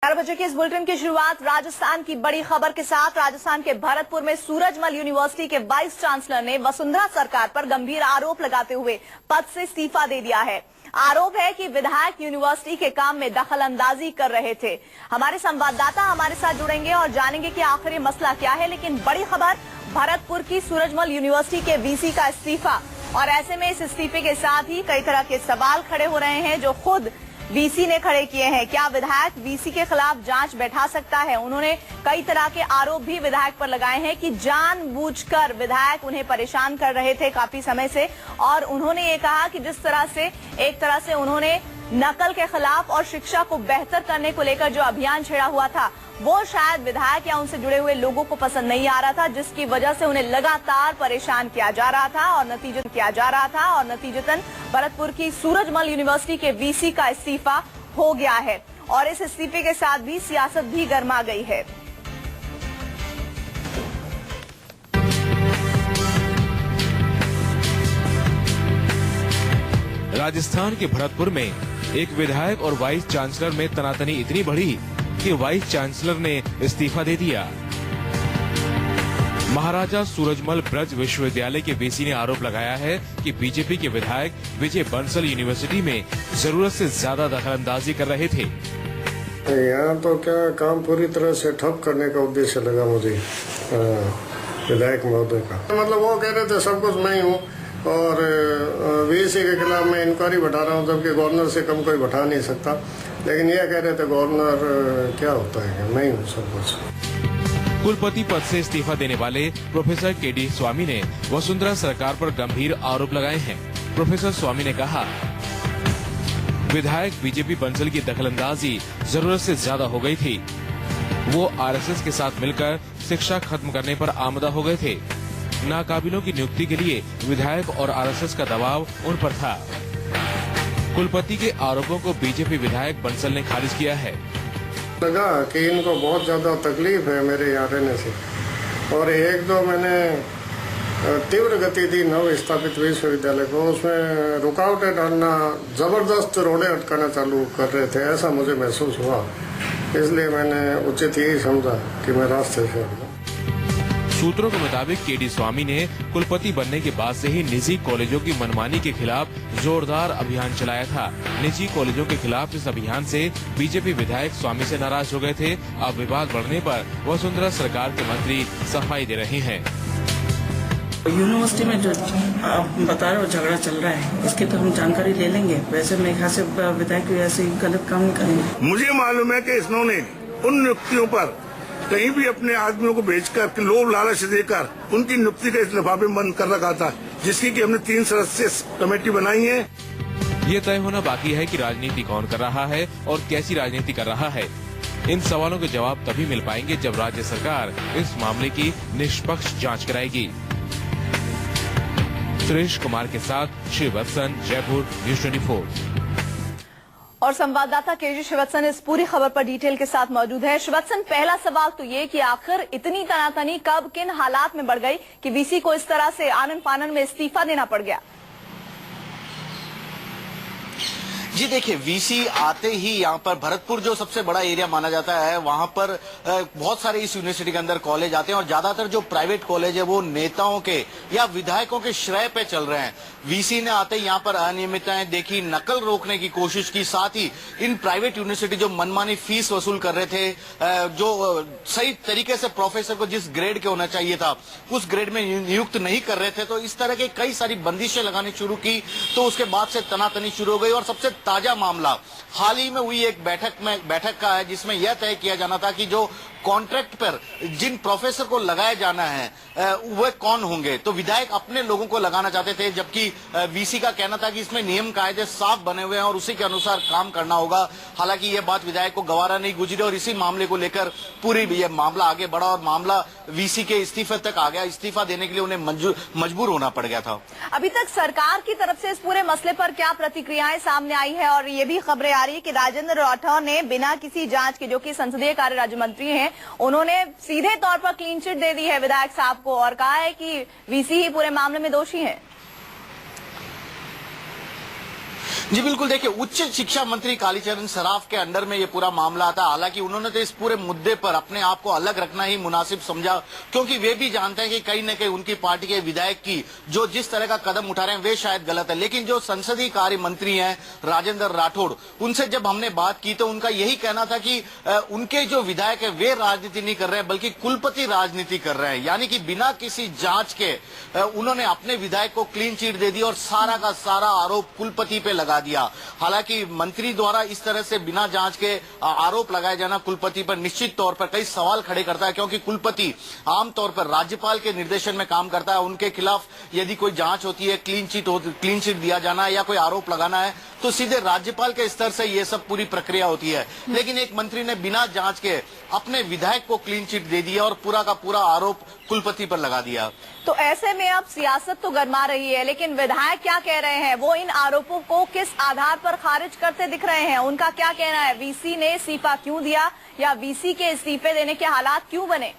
4 बजे के इस बुलेटिन की शुरुआत राजस्थान की बड़ी खबर के साथ। राजस्थान के भरतपुर में सूरजमल यूनिवर्सिटी के वाइस चांसलर ने वसुंधरा सरकार पर गंभीर आरोप लगाते हुए पद से इस्तीफा दे दिया है। आरोप है कि विधायक यूनिवर्सिटी के काम में दखल अंदाजी कर रहे थे। हमारे संवाददाता हमारे साथ जुड़ेंगे और जानेंगे कि आखिर ये मसला क्या है। लेकिन बड़ी खबर भरतपुर की सूरजमल यूनिवर्सिटी के वीसी का इस्तीफा, और ऐसे में इस इस्तीफे के साथ ही कई तरह के सवाल खड़े हो रहे हैं जो खुद वीसी ने खड़े किए हैं। क्या विधायक वीसी के खिलाफ जांच बैठा सकता है? उन्होंने कई तरह के आरोप भी विधायक पर लगाए हैं कि जानबूझकर विधायक उन्हें परेशान कर रहे थे काफी समय से। और उन्होंने ये कहा कि जिस तरह से एक तरह से उन्होंने नकल के खिलाफ और शिक्षा को बेहतर करने को लेकर जो अभियान छेड़ा हुआ था, वो शायद विधायक या उनसे जुड़े हुए लोगों को पसंद नहीं आ रहा था, जिसकी वजह से उन्हें लगातार परेशान किया जा रहा था और नतीजतन भरतपुर की सूरजमल यूनिवर्सिटी के वीसी का इस्तीफा हो गया है। और इस इस्तीफे के साथ भी सियासत भी गर्मा गई है। राजस्थान के भरतपुर में एक विधायक और वाइस चांसलर में तनातनी इतनी बढ़ी कि वाइस चांसलर ने इस्तीफा दे दिया। महाराजा सूरजमल ब्रज विश्वविद्यालय के वीसी ने आरोप लगाया है कि बीजेपी के विधायक विजय बंसल यूनिवर्सिटी में जरूरत से ज्यादा दखलंदाजी कर रहे थे। यहाँ तो क्या काम पूरी तरह से ठप करने का उद्देश्य लगा मुझे विधायक महोदय का। मतलब वो कह रहे थे सब कुछ मैं ही हूँ और वीसी के खिलाफ मैं इंक्वायरी बैठा रहा हूँ, जबकि गवर्नर से कम कोई बैठा नहीं सकता। लेकिन यह कह रहे थे गवर्नर क्या होता है कि मैं ही हूँ सब कुछ। कुलपति पद से इस्तीफा देने वाले प्रोफेसर केडी स्वामी ने वसुंधरा सरकार पर गंभीर आरोप लगाए हैं। प्रोफेसर स्वामी ने कहा, विधायक बीजेपी बंसल की दखलंदाजी जरूरत से ज्यादा हो गई थी। वो आरएसएस के साथ मिलकर शिक्षा खत्म करने पर आमदा हो गए थे। नाकाबिलों की नियुक्ति के लिए विधायक और आरएसएस का दबाव उन पर था। कुलपति के आरोपों को बीजेपी विधायक बंसल ने खारिज किया है। लगा कि इनको बहुत ज्यादा तकलीफ है मेरे यहाँ रहने से, और एक दो मैंने तीव्र गति दी नव स्थापित विश्वविद्यालय को, उसमें रुकावटें डालना, जबरदस्त रोड़े अटकाना चालू कर रहे थे, ऐसा मुझे महसूस हुआ। इसलिए मैंने उचित यही समझा कि मैं रास्ते से हट। सूत्रों के मुताबिक केडी स्वामी ने कुलपति बनने के बाद से ही निजी कॉलेजों की मनमानी के खिलाफ जोरदार अभियान चलाया था। निजी कॉलेजों के खिलाफ इस अभियान से बीजेपी विधायक स्वामी से नाराज हो गए थे। अब विवाद बढ़ने पर वसुंधरा सरकार के मंत्री सफाई दे रहे हैं। यूनिवर्सिटी में जो आप बता रहे हो झगड़ा चल रहा है, इसकी तो हम जानकारी ले लेंगे। वैसे मेरे ख्याल से विधायक ऐसे गलत काम नहीं करेंगे। मुझे मालूम है कि इन्होंने उन नियुक्तियों पर कहीं भी अपने आदमियों को भेजकर लोभ लालच देकर उनकी नियुक्ति का इस लिफाफे में बंद कर रखा था, जिसकी कि हमने 3 सदस्यीय कमेटी बनाई है। ये तय होना बाकी है कि राजनीति कौन कर रहा है और कैसी राजनीति कर रहा है। इन सवालों के जवाब तभी मिल पाएंगे जब राज्य सरकार इस मामले की निष्पक्ष जांच कराएगी। सुरेश कुमार के साथ श्रीवत्सन, जयपुर, न्यूज़ 24। और संवाददाता केजी श्रीवत्सन इस पूरी खबर पर डिटेल के साथ मौजूद है। श्रीवत्सन, पहला सवाल तो ये कि आखिर इतनी तनातनी कब किन हालात में बढ़ गई कि वीसी को इस तरह से आनन फानन में इस्तीफा देना पड़ गया? जी देखिए, वीसी आते ही यहाँ पर भरतपुर जो सबसे बड़ा एरिया माना जाता है, वहां पर बहुत सारे इस यूनिवर्सिटी के अंदर कॉलेज आते हैं और ज्यादातर जो प्राइवेट कॉलेज है वो नेताओं के या विधायकों के श्रेय पे चल रहे हैं। वीसी ने आते ही यहाँ पर अनियमितताएं देखी, नकल रोकने की कोशिश की, साथ ही इन प्राइवेट यूनिवर्सिटी जो मनमानी फीस वसूल कर रहे थे, जो सही तरीके से प्रोफेसर को जिस ग्रेड के होना चाहिए था उस ग्रेड में नियुक्त नहीं कर रहे थे, तो इस तरह के कई सारी बंदिशें लगानी शुरू की। तो उसके बाद से तनातनी शुरू हो गई और सबसे ताजा मामला हाल ही में हुई एक बैठक का है, जिसमें यह तय किया जाना था कि जो कॉन्ट्रैक्ट पर जिन प्रोफेसर को लगाया जाना है वह कौन होंगे। तो विधायक अपने लोगों को लगाना चाहते थे, जबकि वीसी का कहना था कि इसमें नियम कायदे साफ बने हुए हैं और उसी के अनुसार काम करना होगा। हालांकि यह बात विधायक को गवारा नहीं गुजरी और इसी मामले को लेकर पूरी यह मामला आगे बढ़ा और मामला वीसी के इस्तीफे तक आ गया। इस्तीफा देने के लिए उन्हें मजबूर होना पड़ गया था। अभी तक सरकार की तरफ से इस पूरे मसले पर क्या प्रतिक्रियाएं सामने आई है? और ये भी खबरें आ रही है कि राजेंद्र राठौर ने बिना किसी जांच के, जो कि संसदीय कार्य राज्य मंत्री हैं, उन्होंने सीधे तौर पर क्लीन चिट दे दी है विधायक साहब को और कहा है कि वीसी ही पूरे मामले में दोषी है। जी बिल्कुल, देखिए उच्च शिक्षा मंत्री कालीचरण सराफ के अंडर में ये पूरा मामला आता। हालांकि उन्होंने तो इस पूरे मुद्दे पर अपने आप को अलग रखना ही मुनासिब समझा, क्योंकि वे भी जानते हैं कि कहीं न कहीं उनकी पार्टी के विधायक की जो जिस तरह का कदम उठा रहे हैं वे शायद गलत है। लेकिन जो संसदीय कार्य मंत्री हैं राजेंद्र राठौड़, उनसे जब हमने बात की तो उनका यही कहना था कि उनके जो विधायक है वे राजनीति नहीं कर रहे हैं बल्कि कुलपति राजनीति कर रहे हैं। यानी कि बिना किसी जांच के उन्होंने अपने विधायक को क्लीन चिट दे दी और सारा का सारा आरोप कुलपति पे लगा दिया। हालांकि मंत्री द्वारा इस तरह से बिना जांच के आरोप लगाया जाना कुलपति पर निश्चित तौर पर कई सवाल खड़े करता है, क्योंकि कुलपति आमतौर पर राज्यपाल के निर्देशन में काम करता है। उनके खिलाफ यदि कोई जांच होती है, क्लीन चिट दिया जाना है या कोई आरोप लगाना है तो सीधे राज्यपाल के स्तर से ये सब पूरी प्रक्रिया होती है। लेकिन एक मंत्री ने बिना जांच के अपने विधायक को क्लीन चिट दे दिया और पूरा का पूरा आरोप कुलपति पर लगा दिया। तो ऐसे में अब सियासत तो गरमा रही है, लेकिन विधायक क्या कह रहे हैं? वो इन आरोपों को किस आधार पर खारिज करते दिख रहे हैं? उनका क्या कहना है? वीसी ने इस्तीफा क्यों दिया या वीसी के इस्तीफे देने के हालात क्यों बने?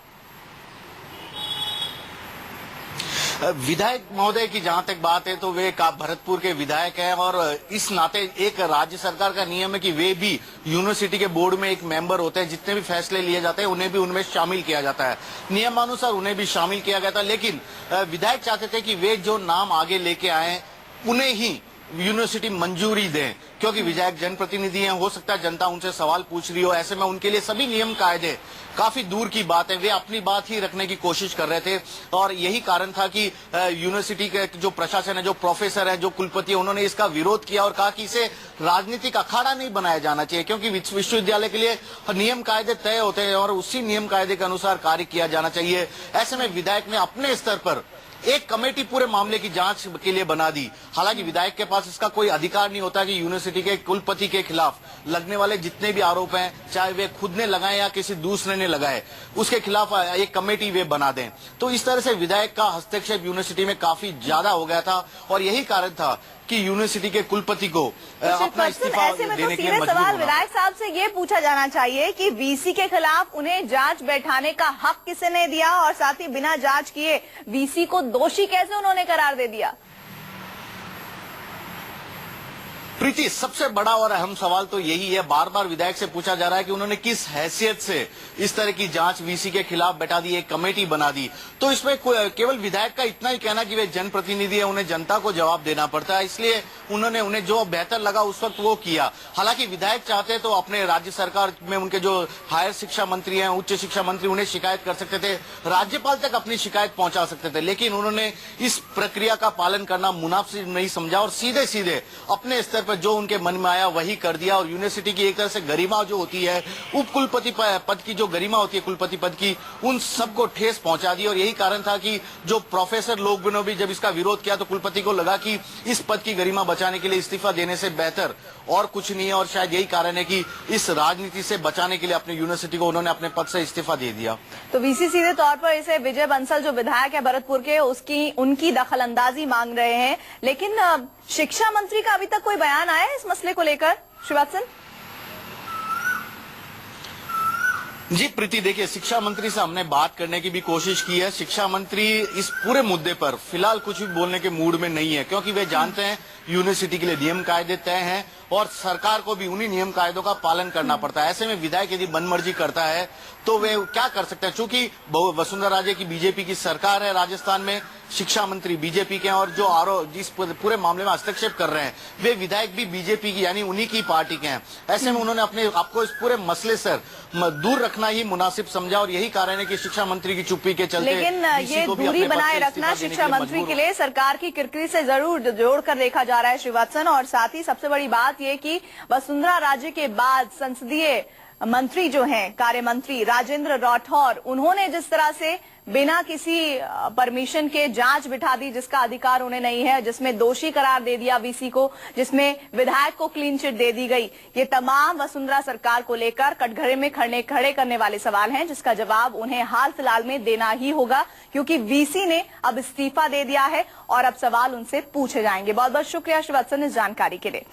विधायक महोदय की जहां तक बात है तो वे भरतपुर के विधायक हैं और इस नाते एक राज्य सरकार का नियम है कि वे भी यूनिवर्सिटी के बोर्ड में एक मेंबर होते हैं। जितने भी फैसले लिए जाते हैं उन्हें भी उनमें शामिल किया जाता है। नियमानुसार उन्हें भी शामिल किया गया था, लेकिन विधायक चाहते थे कि वे जो नाम आगे लेके आए उन्हें ही यूनिवर्सिटी मंजूरी दें, क्योंकि विधायक जनप्रतिनिधि हैं, हो सकता है जनता उनसे सवाल पूछ रही हो। ऐसे में उनके लिए सभी नियम कायदे काफी दूर की बात है, वे अपनी बात ही रखने की कोशिश कर रहे थे। और यही कारण था कि यूनिवर्सिटी के जो प्रशासन है, जो प्रोफेसर है, जो कुलपति है, उन्होंने इसका विरोध किया और कहा कि इसे राजनीतिक अखाड़ा नहीं बनाया जाना चाहिए, क्योंकि विश्वविद्यालय के लिए नियम कायदे तय होते हैं और उसी नियम कायदे के अनुसार कार्य किया जाना चाहिए। ऐसे में विधायक ने अपने स्तर पर एक कमेटी पूरे मामले की जांच के लिए बना दी। हालांकि विधायक के पास इसका कोई अधिकार नहीं होता कि यूनिवर्सिटी के कुलपति के खिलाफ लगने वाले जितने भी आरोप हैं, चाहे वे खुद ने लगाए या किसी दूसरे ने लगाए, उसके खिलाफ एक कमेटी वे बना दें। तो इस तरह से विधायक का हस्तक्षेप यूनिवर्सिटी में काफी ज्यादा हो गया था और यही कारण था कि यूनिवर्सिटी के कुलपति को अपना इस्तीफा देने के लिए मजबूर होना। विधायक साहब से ये पूछा जाना चाहिए कि वीसी के खिलाफ उन्हें जांच बैठाने का हक किसने दिया और साथ ही बिना जांच किए वीसी को दोषी कैसे उन्होंने करार दे दिया? प्रीति, सबसे बड़ा और अहम सवाल तो यही है, बार बार विधायक से पूछा जा रहा है कि उन्होंने किस हैसियत से इस तरह की जांच वीसी के खिलाफ बैठा दी, एक कमेटी बना दी। तो इसमें केवल विधायक का इतना ही कहना कि वे जनप्रतिनिधि है, उन्हें जनता को जवाब देना पड़ता है, इसलिए उन्हें जो बेहतर लगा उस वक्त वो किया। हालांकि विधायक चाहते तो अपने राज्य सरकार में उनके जो हायर शिक्षा मंत्री हैं, उच्च शिक्षा मंत्री, उन्हें शिकायत कर सकते थे, राज्यपाल तक अपनी शिकायत पहुंचा सकते थे, लेकिन उन्होंने इस प्रक्रिया का पालन करना मुनासिब नहीं समझा और सीधे सीधे अपने स्तर जो उनके मन में आया वही कर दिया। और यूनिवर्सिटी की एक तरह से गरिमा जो होती है, उप कुलपति पद की जो गरिमा होती है कुलपति पद की, उन सबको ठेस पहुंचा दी। और यही कारण था कि जो प्रोफेसर लोग ने भी जब इसका विरोध किया तो कुलपति को लगा कि इस पद की गरिमा बचाने के लिए इस्तीफा देने से बेहतर और कुछ नहीं है। और शायद यही कारण है कि इस राजनीति से बचाने के लिए अपनी यूनिवर्सिटी को उन्होंने अपने पद से इस्तीफा दे दिया। तो वीसी सीधे तौर पर इसे विजय बंसल जो विधायक है भरतपुर के, उनकी दखलंदाजी मांग रहे हैं। लेकिन शिक्षा मंत्री का अभी तक कोई बयान आया है इस मसले को लेकर? श्रीवास्तव जी प्रीति, देखिए शिक्षा मंत्री से हमने बात करने की भी कोशिश की है। शिक्षा मंत्री इस पूरे मुद्दे पर फिलहाल कुछ भी बोलने के मूड में नहीं है, क्योंकि वे जानते हैं यूनिवर्सिटी के लिए नियम कायदे तय हैं और सरकार को भी उन्हीं नियम कायदों का पालन करना पड़ता है। ऐसे में विधायक यदि मनमर्जी करता है तो वे क्या कर सकते हैं? चूंकि वसुंधरा राजे की बीजेपी की सरकार है राजस्थान में, शिक्षा मंत्री बीजेपी के हैं और जो आरोप जिस पूरे मामले में हस्तक्षेप कर रहे हैं वे विधायक भी बीजेपी की यानी उन्हीं की पार्टी के हैं। ऐसे में उन्होंने अपने आपको इस पूरे मसले से दूर रखना ही मुनासिब समझा और यही कारण है कि शिक्षा मंत्री की चुप्पी के चलते। लेकिन ये दूरी बनाए रखना शिक्षा मंत्री के लिए सरकार की किरकिरी से जरूर जोड़कर देखा जा रहा है श्रीवास्तव। और साथ ही सबसे बड़ी बात ये कि वसुंधरा राजे के बाद संसदीय मंत्री जो हैं, कार्य मंत्री राजेंद्र राठौड़, उन्होंने जिस तरह से बिना किसी परमिशन के जांच बिठा दी जिसका अधिकार उन्हें नहीं है, जिसमें दोषी करार दे दिया वीसी को, जिसमें विधायक को क्लीन चिट दे दी गई, ये तमाम वसुंधरा सरकार को लेकर कटघरे में खड़े करने वाले सवाल हैं, जिसका जवाब उन्हें हाल फिलहाल में देना ही होगा, क्योंकि वीसी ने अब इस्तीफा दे दिया है और अब सवाल उनसे पूछे जाएंगे। बहुत बहुत शुक्रिया श्रीवास्तव इस जानकारी के लिए।